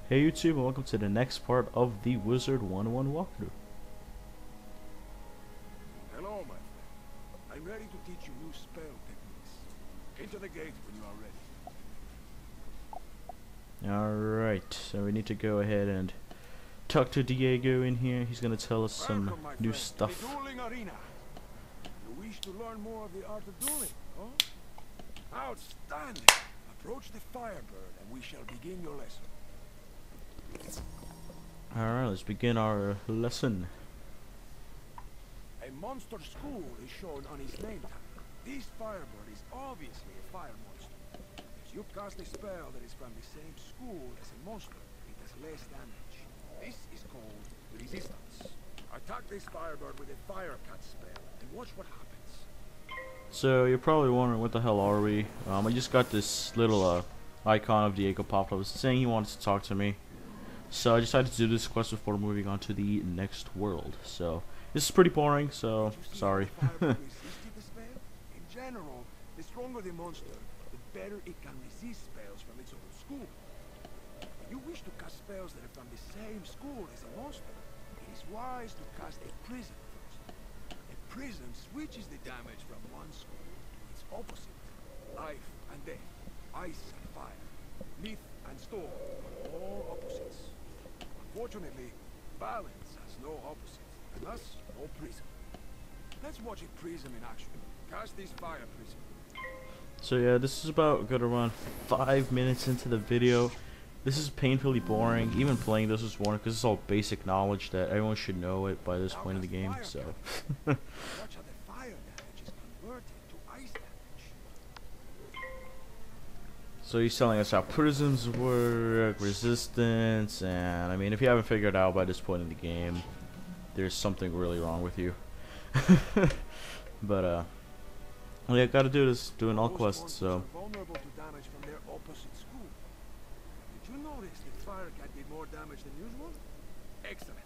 Hey YouTube, and welcome to the next part of the Wizard101 walkthrough. Hello, my friend. I'm ready to teach you new spell techniques. Enter the gate when you are ready. Alright, so we need to go ahead and talk to Diego in here. He's gonna tell us some Welcome, my new friend, stuff. to the dueling arena. You wish to learn more of the art of dueling, huh? Outstanding! Approach the Firebird and we shall begin your lesson. Alright, let's begin our lesson. A monster school is shown on his name tag. This Firebird is obviously a fire monster. If you cast a spell that is from the same school as a monster, it does less damage. This is called resistance. Attack this Firebird with a fire cut spell and watch what happens. So you're probably wondering, what the hell are we? I just got this little icon of Diego popped up saying he wants to talk to me. So I decided to do this quest before moving on to the next world. So this is pretty boring, so sorry. In general, the stronger the monster, the better it can resist spells from its own school. If you wish to cast spells that are from the same school as a monster, it is wise to cast a prison first. A prison switches the damage from one school to its opposite. Life and death, ice and fire, myth and storm are all opposites. Unfortunately, balance has no opposite, and thus no prism. Let's watch a prism in action. Cast this fire prism. So yeah, this is about good around 5 minutes into the video. This is painfully boring. Even playing this is boring because it's all basic knowledge that everyone should know it by this point in the game. So. Watch how the fire damage is converted to ice damage. So he's telling us how prisms work, resistance, and I mean, if you haven't figured it out by this point in the game, there's something really wrong with you. But all you gotta do is doing all quests. So. Vulnerable to damage from their opposite school. Did you notice that fire cat did more damage than usual? Excellent.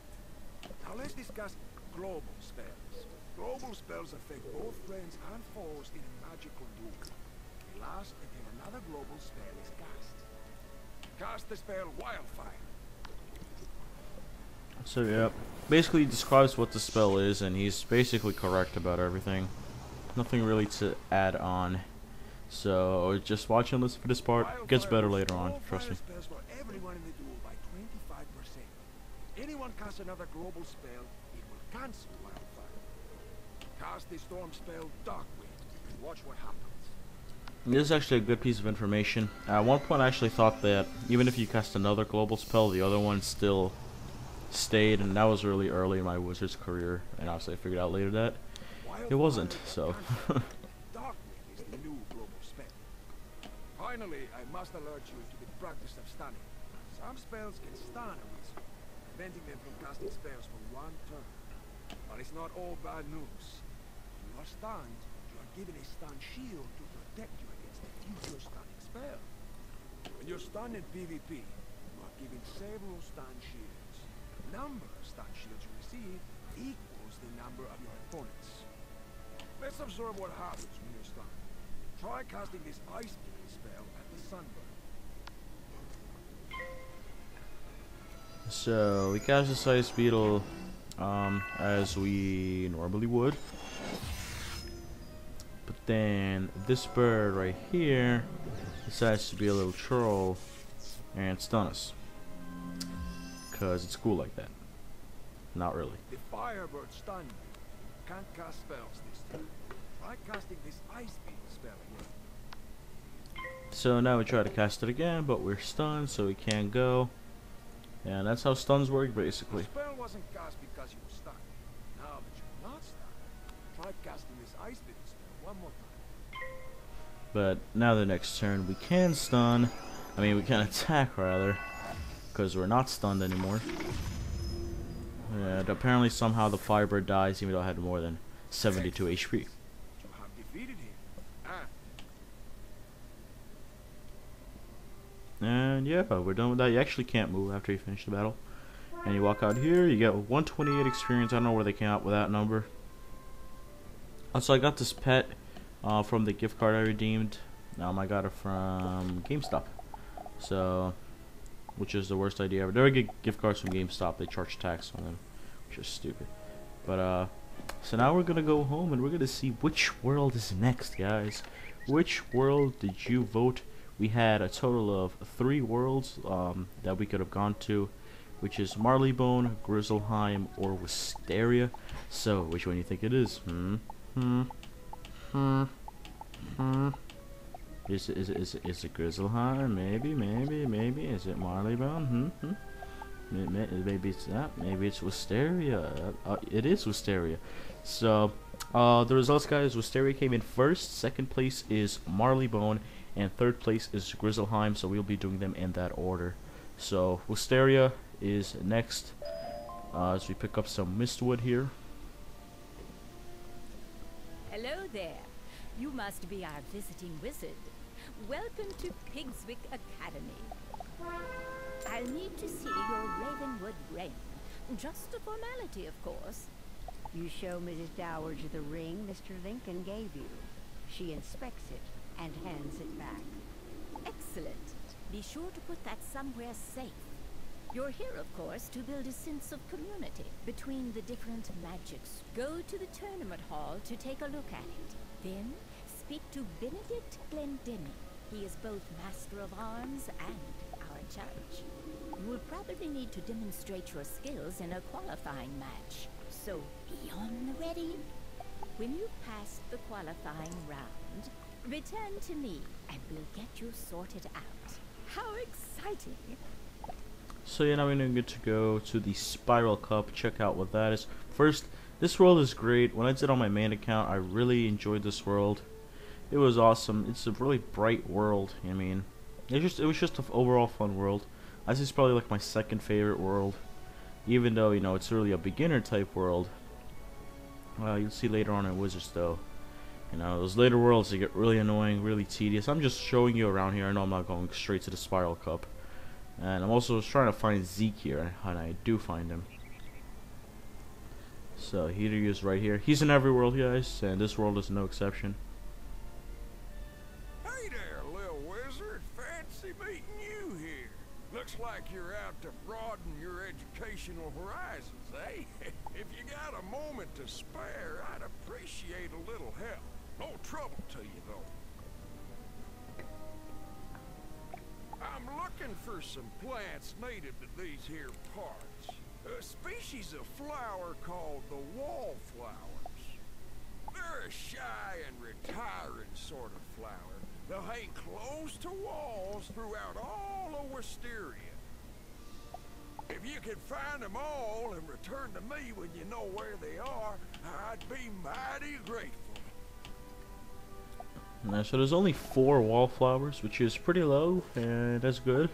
Now let's discuss global spells. Global spells affect both friends and foes in a magical duel. They last until another global spell is cast. Cast the spell Wildfire. So yeah, basically he describes what the spell is, and he's basically correct about everything. Nothing really to add on. So just watch and listen for this part. It gets better later on, trust me. Spells for everyone in the duel by 25%. If anyone casts another global spell, it will cancel Wildfire. Cast the storm spell Darkwind and watch what happens. This is actually a good piece of information. At one point I actually thought that even if you cast another global spell, the other one still stayed, and that was really early in my wizard's career, and obviously I figured out later that it wasn't, so. Darkwind is the new global spell. Finally, I must alert you to the practice of stunning. Some spells can stun a wizard, preventing them from casting spells for one turn. But it's not all bad news. When you are stunned, you are given a stun shield to protect you against a future stunning spell. When you're stunned in PvP, you are given several stun shields. The number of stun shields you receive equals the number of your opponents. Let's observe what happens when you're stunned. Try casting this ice beam spell at the sunburn. So we cast this ice beetle as we normally would. But then this bird right here decides to be a little troll and stun us. Because it's cool like that. Not really. The Firebird stunned you. You can't cast spells this turn. Try casting this ice beam spell here. So now we try to cast it again, but we're stunned, so we can't go. And that's how stuns work, basically. The spell wasn't cast because you were stunned. Now that you're not stunned, try casting this ice beam spell one more time. But now the next turn we can stun. I mean, we can attack rather, because we're not stunned anymore. And apparently somehow the Firebird dies, even though I had more than 72 HP. You have defeated him. And yeah, we're done with that. You actually can't move after you finish the battle. And you walk out here, you get 128 experience. I don't know where they came out with that number. Also, I got this pet from the gift card I redeemed. I got it from GameStop. So which is the worst idea ever. They would get gift cards from GameStop. They charge tax on them, which is stupid. But so now we're gonna go home and we're gonna see which world is next, guys. Which world did you vote? We had a total of 3 worlds that we could have gone to, which is Marleybone, Grizzleheim, or Wisteria. So, which one do you think it is? Is it Grizzleheim? Maybe. Is it Marleybone? Maybe it's that. Maybe it's Wisteria. It is Wisteria. So, the results, guys. Wisteria came in first. Second place is Marleybone, and third place is Grizzleheim. So we'll be doing them in that order. So Wisteria is next. As we pick up some mistwood here. Hello there. You must be our visiting wizard. Welcome to Pigswick Academy. I'll need to see your Ravenwood ring. Just a formality, of course. You show Mrs. Dowager the ring Mr. Lincoln gave you. She inspects it and hands it back. Excellent. Be sure to put that somewhere safe. You're here, of course, to build a sense of community between the different magics. Go to the tournament hall to take a look at it. Then, speak to Benedict Glendinning. He is both Master of Arms and our judge. You will probably need to demonstrate your skills in a qualifying match. So, be on the ready. When you pass the qualifying round, return to me and we'll get you sorted out. How exciting! So yeah, now we're gonna get to go to the Spiral Cup. Check out what that is. First, this world is great. When I did on my main account, I really enjoyed this world. It was awesome. It's a really bright world. I mean, it was just an overall fun world. This is probably like my second favorite world, even though, you know, it's really a beginner type world. You'll see later on in Wizards, though. You know, those later worlds, they get really annoying, really tedious. I'm just showing you around here. I know I'm not going straight to the Spiral Cup. And I'm also trying to find Zeke here, and I do find him. So here he is right here. He's in every world, guys, and this world is no exception. Hey there, little wizard. Fancy meeting you here. Looks like you're out to broaden your educational horizons, eh? If you got a moment to spare, I'd appreciate a little help. No trouble to you, though. I'm looking for some plants native to these here parts. A species of flower called the wallflowers. They're a shy and retiring sort of flower. They'll hang close to walls throughout all of Wisteria. If you could find them all and return to me when you know where they are, I'd be mighty grateful. So there's only 4 wallflowers, which is pretty low, and that's good.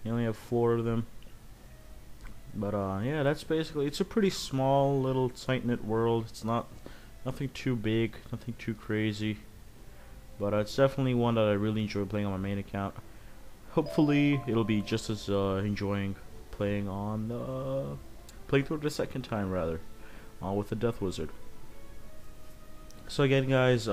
You only have 4 of them. But yeah, that's basically, it's a pretty small little tight-knit world. It's nothing too big, nothing too crazy. But it's definitely one that I really enjoy playing on my main account. Hopefully it'll be just as enjoying playing on the playthrough the second time, rather, with the Death Wizard. So again, guys,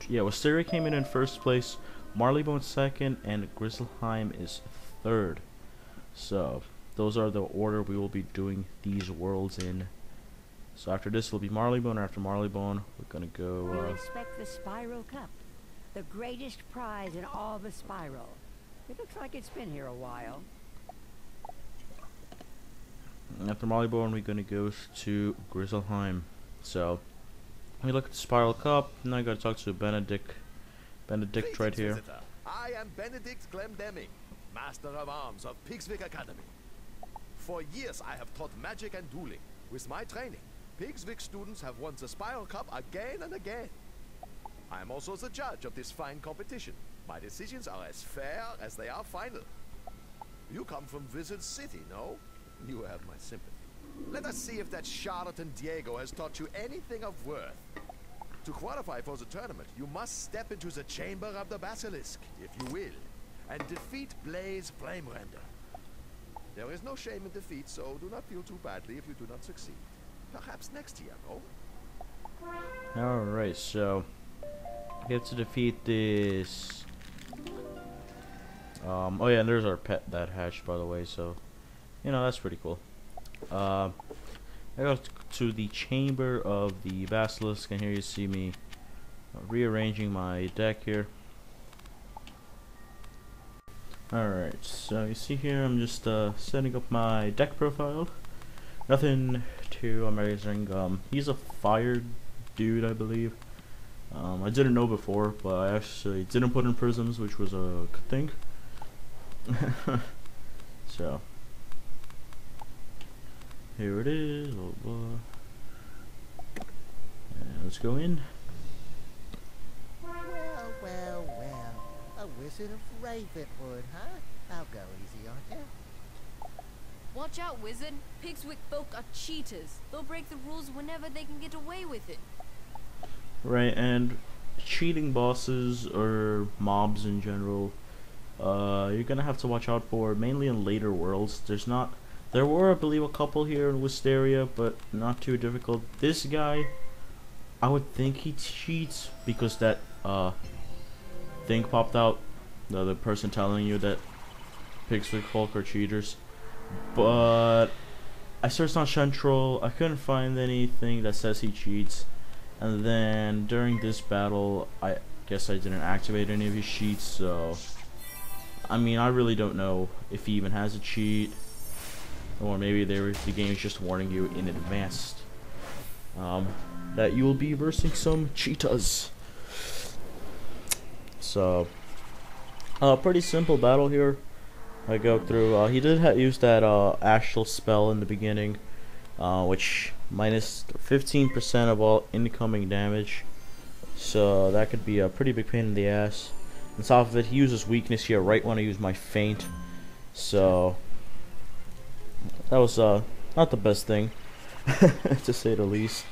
Wisteria came in first place, Marleybone second, and Grizzleheim is third. So those are the order we will be doing these worlds in. So after this will be Marleybone. After Marleybone, we're gonna go. We'll inspect the Spiral Cup, the greatest prize in all the Spiral. It looks like it's been here a while. After Marleybone, we're gonna go to Grizzleheim. So we look at the Spiral Cup. Now I gotta talk to Benedict right here. Visitor. I am Benedict Glendinning, Master of Arms of Pigswick Academy. For years I have taught magic and dueling. With my training, Pigswick students have won the Spiral Cup again and again. I am also the judge of this fine competition. My decisions are as fair as they are final. You come from Wizard City, no? You have my sympathy. Let us see if that charlatan Diego has taught you anything of worth. To qualify for the tournament, you must step into the Chamber of the Basilisk, if you will, and defeat Blaze Flamerender. There is no shame in defeat, so do not feel too badly if you do not succeed. Perhaps next year, no? Alright, so we have to defeat this Oh yeah, and there's our pet that hatched, by the way, so you know that's pretty cool. I got to the chamber of the basilisk, and here you see me rearranging my deck here. Alright, so you see here I'm just setting up my deck profile. Nothing too amazing. He's a fire dude, I believe. I didn't know before, but I actually didn't put in prisms, which was a good thing. So here it is. And let's go in. Well, a wizard of Ravenwood, huh? I'll go easy on you. Watch out, wizard. Pigswick folk are cheaters. They'll break the rules whenever they can get away with it. Right, and cheating bosses or mobs in general, you're gonna have to watch out for, mainly in later worlds. There were, I believe, a couple here in Wisteria, but not too difficult. This guy, I would think he cheats because that thing popped out, the person telling you that Pigswick folk are cheaters. But I searched on Central, I couldn't find anything that says he cheats. And then during this battle, I guess I didn't activate any of his cheats, so I mean, I really don't know if he even has a cheat, or maybe the game is just warning you in advance that you will be versing some cheetahs. So, pretty simple battle here. I go through. He did use that astral spell in the beginning, which minus 15% of all incoming damage. So that could be a pretty big pain in the ass. On top of it, he uses weakness here right when I use my feint. So that was not the best thing, to say the least.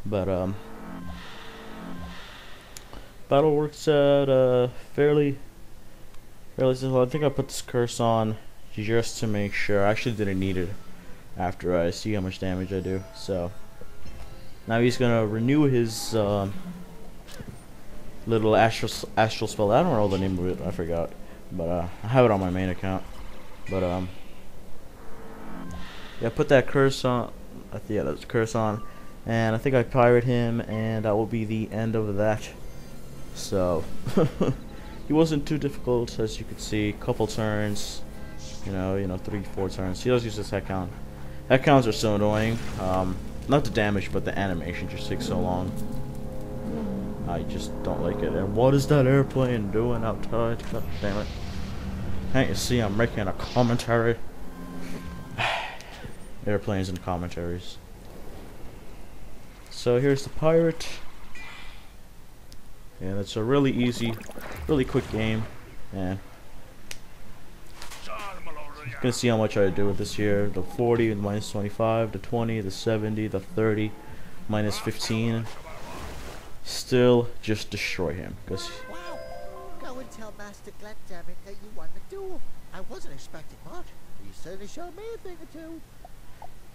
But battle works out fairly simple. I think I put this curse on just to make sure. I actually didn't need it after I see how much damage I do. So now he's gonna renew his little astral spell. I don't know the name of it. I forgot, but I have it on my main account. But yeah, put that curse on. Yeah, that's curse on, and I think I pirate him, and that will be the end of that. So he wasn't too difficult, as you could see. Couple turns, you know, 3-4 turns. He does use his head count. Head counts are so annoying. Not the damage, but the animation just takes so long. I just don't like it. And what is that airplane doing outside? God damn it. Can't you see I'm making a commentary? Airplanes and commentaries. So here's the pirate. Yeah, that's a really easy, really quick game. And you can see how much I do with this here. The 40 and minus 25, the 20, the 70, the 30, minus 15. Still just destroy him. Cause Wow! Go and tell Master Glendammit that you won the duel. I wasn't expecting much, but you certainly showed me a thing or two.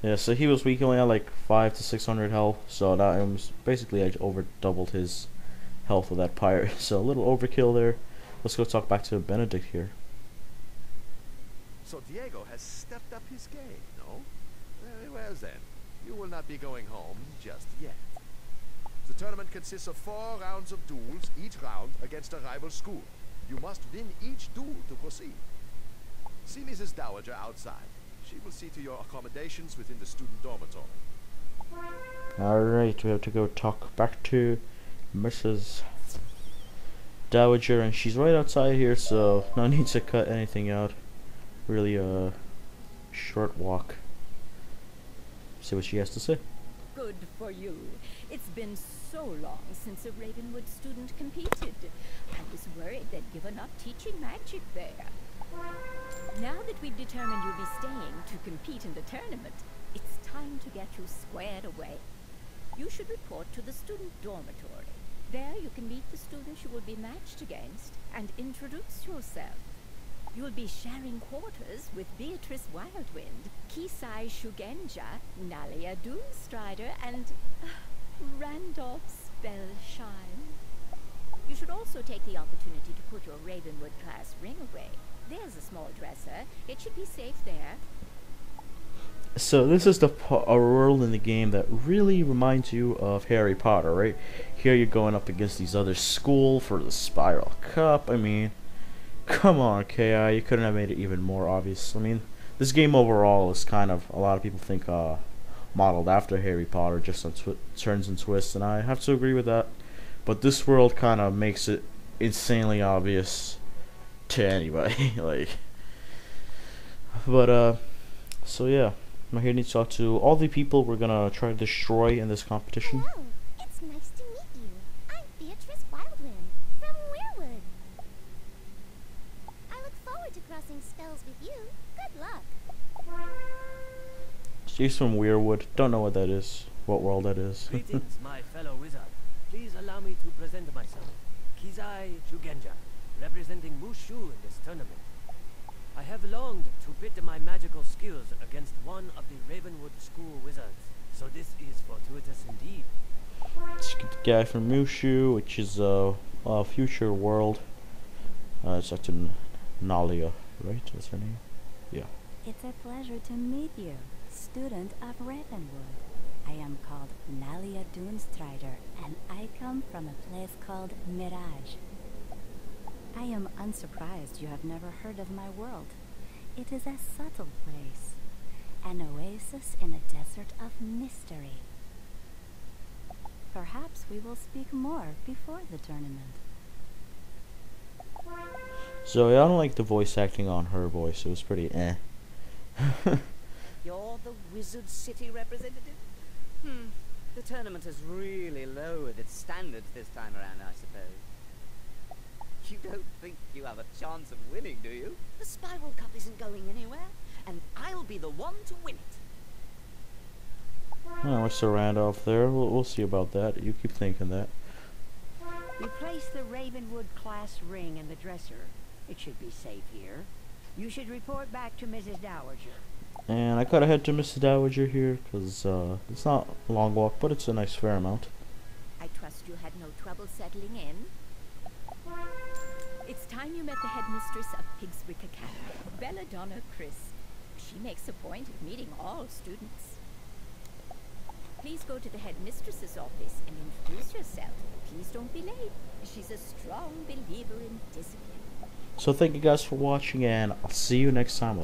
yeah, so he was weak, only had like 500 to 600 health. So that was basically I over doubled his health with that pirate. So a little overkill there. Let's go talk back to Benedict here. So Diego has stepped up his game, no? Very well then. You will not be going home just yet. The tournament consists of 4 rounds of duels, each round against a rival school. You must win each duel to proceed. See Mrs. Dowager outside. She will see to your accommodations within the student dormitory. Alright, we have to go talk back to Mrs. Dowager, and she's right outside here, so no need to cut anything out. Really a short walk. See what she has to say. Good for you. It's been so long since a Ravenwood student competed. I was worried they'd given up teaching magic there. Now that we've determined you'll be staying to compete in the tournament, it's time to get you squared away. You should report to the student dormitory. There you can meet the students you will be matched against and introduce yourself. You'll be sharing quarters with Beatrice Wildwind, Kisai Shugenja, Nalia Doomstrider, and Randolph Spellshine. You should also take the opportunity to put your Ravenwood class ring away. There's a small dresser. It should be safe there. So this is a world in the game that really reminds you of Harry Potter, right? Here you're going up against these other school for the Spiral Cup. I mean, come on, KI, you couldn't have made it even more obvious. I mean, this game overall is kind of, a lot of people think, modeled after Harry Potter, just on turns and twists, and I have to agree with that. But this world kind of makes it insanely obvious to anybody, like. But so yeah. I'm here to talk to all the people we're gonna try to destroy in this competition. Hello, it's nice to meet you. I'm Beatrice Wildwind from Weirwood. I look forward to crossing spells with you. Good luck. She's from Weirwood. Don't know what that is. What world that is. Greetings, my fellow wizard. Please allow me to present myself. Kizai Shugenja, representing Mushu in this tournament. I have longed to pit my magical skills against one of the Ravenwood School wizards, so this is fortuitous indeed. Let's get the guy from Mushu, which is a future world. It's actually Nalia, right? That's her name? Yeah. It's a pleasure to meet you, student of Ravenwood. I am called Nalia Doonstrider, and I come from a place called Mirage. I am unsurprised you have never heard of my world. It is a subtle place, an oasis in a desert of mystery. Perhaps we will speak more before the tournament. So yeah, I don't like the voice acting on her voice. It was pretty eh. You're the Wizard City representative? The tournament has really lowered its standards this time around, I suppose. You don't think you have a chance of winning, do you? The Spiral Cup isn't going anywhere, and I'll be the one to win it. Oh, we're surrounded off there. We'll see about that. You keep thinking that. You place the Ravenwood class ring in the dresser. It should be safe here. You should report back to Mrs. Dowager. And I gotta head to Mrs. Dowager here, because it's not a long walk, but it's a nice fair amount. I trust you had no trouble settling in. It's time you met the headmistress of Pigswick Academy, Belladonna Crisp. She makes a point of meeting all students. Please go to the headmistress's office and introduce yourself. Please don't be late. She's a strong believer in discipline. So thank you guys for watching, and I'll see you next time.